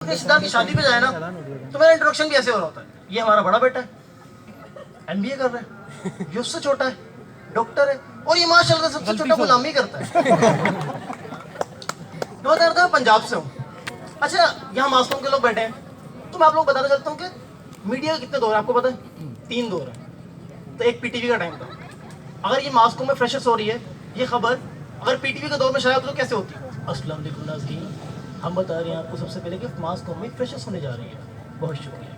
अपने रिश्तेदार की शादी पे जाए ना तो मेरा इंट्रोडक्शन भी ऐसे हो रहा होता है, ये हमारा बड़ा बेटा है, एमबीए कर रहा है, ये उससे छोटा है, डॉक्टर है, और ये माशाल्लाह सबसे छोटा गुलामी करता है। तो मैं पंजाब से हूँ। अच्छा, यहाँ मासूम के लोग बैठे हैं, तो मैं आप लोग बताना चाहता हूँ कि मीडिया के कितने दौर है आपको पता है? 3 दौर है। तो एक पीटीवी का टाइम था। अगर ये मास्को में फ्रेशर्स हो रही है, ये खबर अगर पीटीवी के दौर में शायद तो कैसे होती है? अस्सलाम वालेकुम नाज़रीन, हम बता रहे हैं आपको सबसे पहले कि मास्को में फ्रेशर्स होने जा रही है, बहुत शुक्रिया।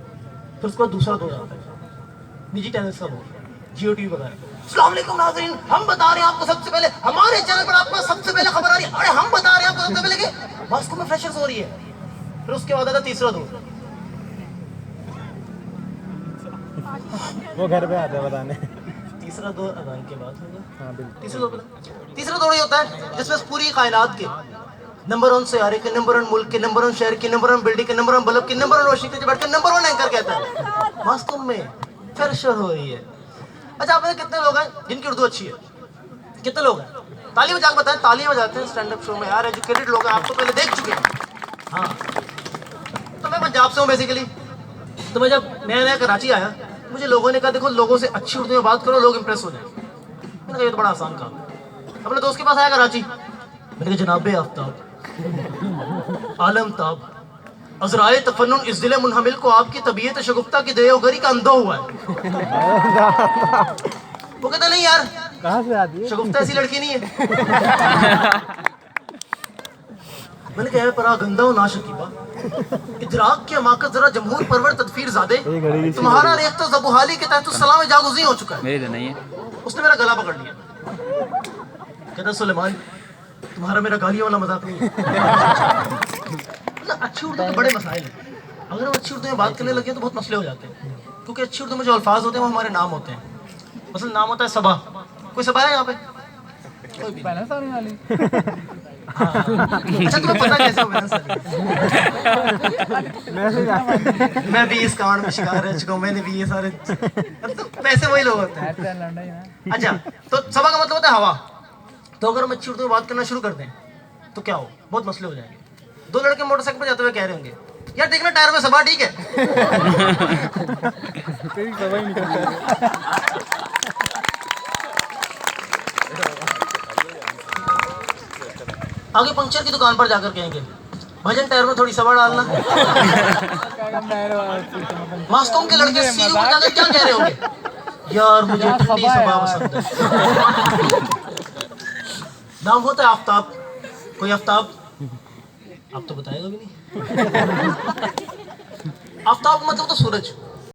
फिर उसके बाद दूसरा दौर आता है, निजी चैनल्स का दौर, जियो टीवी वगैरह। अस्सलाम वालेकुम नाज़रीन, हम बता रहे हैं आपको सबसे पहले, हमारे चैनल पर आपको सबसे पहले खबर आ रही है, अरे हम बता रहे हैं आपको सबसे पहले कि मास्को में फ्रेशर्स हो रही है। फिर उसके बाद आता तीसरा दौर, वो घर पे आते हैं बताने। तीसरा दौर अजान के बाद होगा। हाँ बिल्कुल। तीसरा दौर ये होता है जिसमें पूरी कायनात के नंबर 1 सियारे के, नंबर 1 मुल्क के, नंबर 1 शहर के, नंबर 1 बिल्डिंग के, नंबर 1 बल्ब के, नंबर 1 रोशनी के बैठ के नंबर 1 एंकर कहता है मास्को में फ्रेशर हो रही है। अच्छा, आप में कितने लोग हैं जिनकी उर्दू अच्छी है? कितने लोग हैं? ताली बजा के बताएं। ताली बजाते हैं स्टैंड अप शो में यार, एजुकेटेड लोग हैं, आप तो पहले देख चुके हैं। हाँ, तो मैं पंजाब से हूँ बेसिकली। तो मैं जब नया नया कराची आया, मुझे लोगों ने कहा देखो लोगों से अच्छी उर्दू में बात करो, लोग इंप्रेस हो जाए। मैंने कहा ये तो बड़ा आसान काम है। अपने दोस्त के पास आया कराची, मैंने कहा जनाबे आफ्ताब, आलम ताब, अजराए तफन्नुन इस दिल मुनहमिल को आपकी तबीयत शगुफ्ता की देवगरी का अंधा हुआ है। वो कहता नहीं यार, कहाँ से आती है? शगुफ्ता ऐसी लड़की नहीं है। मैंने कहा परा गंदा हो ना शकीबा, इदराक के माकत जरा जमहूर परवर तदफीर ज़ादे, तुम्हारा रेख्ता ज़बूहाली के तहत सलाम जागुज़ी हो चुका है। मेरी तो नहीं है। उसने मेरा गला पकड़ लिया, कहता सुलेमान तुम्हारा मेरा गालियों वाला मजाक नहीं है। मतलब अच्छी उर्दू के बड़े मसाइल हैं। अगर हम अच्छी उर्दू में बात करने लगे तो बहुत मसले हो जाते हैं, क्योंकि अच्छी उर्दू में जो अल्फाज होते हैं वो हमारे नाम होते हैं। मतलब नाम होता है सबा, कोई सबा है यहाँ पे? कोई भी नहीं। हाँ। अच्छा, तुम्हें पता कैसे हो मैं भी इस कांड में शिकार रह चुका हूँ, मैंने भी ये सारे तो पैसे वही लोग होते हैं। अच्छा, तो सबा का मतलब होता है हवा। तो अगर हम अच्छी उर्दू में बात करना शुरू कर दें तो क्या हो, बहुत मसले हो जाएंगे। 2 लड़के मोटरसाइकिल पर जाते हुए कह रहे होंगे यार देखना टायर में सबा ठीक है। आगे पंक्चर की दुकान पर जाकर कहेंगे भजन टायर में थोड़ी सवा डालना। मास्कोम के लड़के सीरू पर जाकर क्या कह रहे होंगे, यार मुझे ठंडी सवा पसंद है। नाम होता है आफ्ताब, कोई आफ्ताब? आप तो बताएगा भी नहीं। आफ्ताब का मतलब तो सूरज।